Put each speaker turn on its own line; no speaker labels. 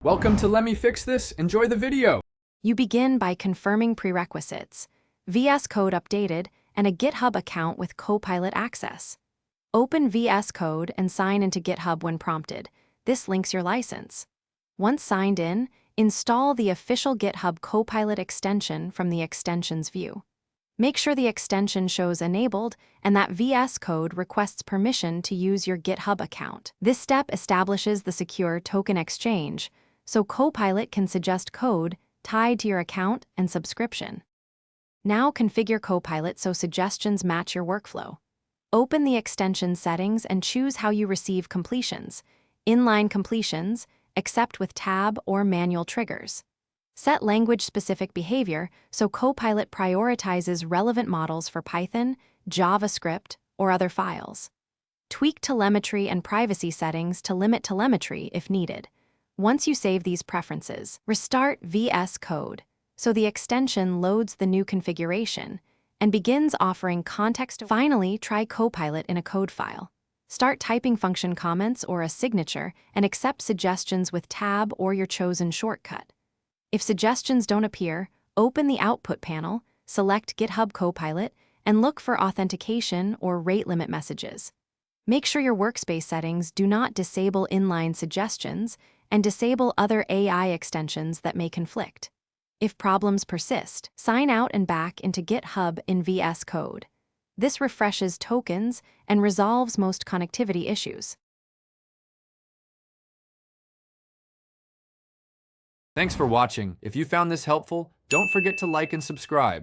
Welcome to Let Me Fix This. Enjoy the video.
You begin by confirming prerequisites, VSCode updated, and a GitHub account with Copilot access. Open VSCode and sign into GitHub when prompted. This links your license. Once signed in, install the official GitHub Copilot extension from the Extensions view. Make sure the extension shows enabled and that VSCode requests permission to use your GitHub account. This step establishes the secure token exchange, so Copilot can suggest code tied to your account and subscription. Now configure Copilot so suggestions match your workflow. Open the extension settings and choose how you receive completions: inline completions, accept with tab, or manual triggers. Set language-specific behavior so Copilot prioritizes relevant models for Python, JavaScript, or other files. Tweak telemetry and privacy settings to limit telemetry if needed. Once you save these preferences, restart VSCode so the extension loads the new configuration and begins offering context. Finally, try Copilot in a code file. Start typing function comments or a signature and accept suggestions with tab or your chosen shortcut. If suggestions don't appear, open the output panel, select GitHub Copilot, and look for authentication or rate limit messages. Make sure your workspace settings do not disable inline suggestions and disable other AI extensions that may conflict. If problems persist, sign out and back into GitHub in VSCode. This refreshes tokens and resolves most connectivity issues.
Thanks for watching. If you found this helpful, don't forget to like and subscribe.